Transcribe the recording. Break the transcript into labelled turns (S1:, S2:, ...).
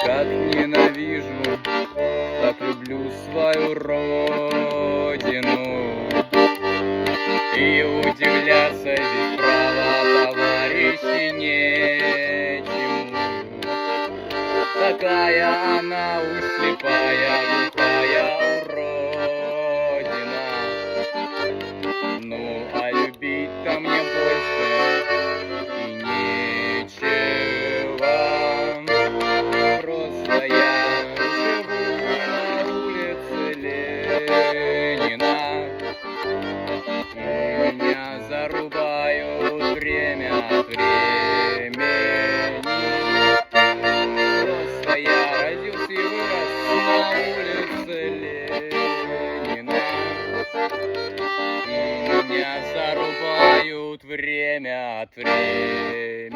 S1: Как ненавижу, так люблю свою родину. И удивляться здесь право товарищи нечему. Такая она уж слепая, глухая уродина. Ну, а любить-то мне больше и нечего. Просто я живу на улице Ленина, и меня зарубают время от времени. Просто я родился и вырос на улице Ленина, и меня зарубают время от времени.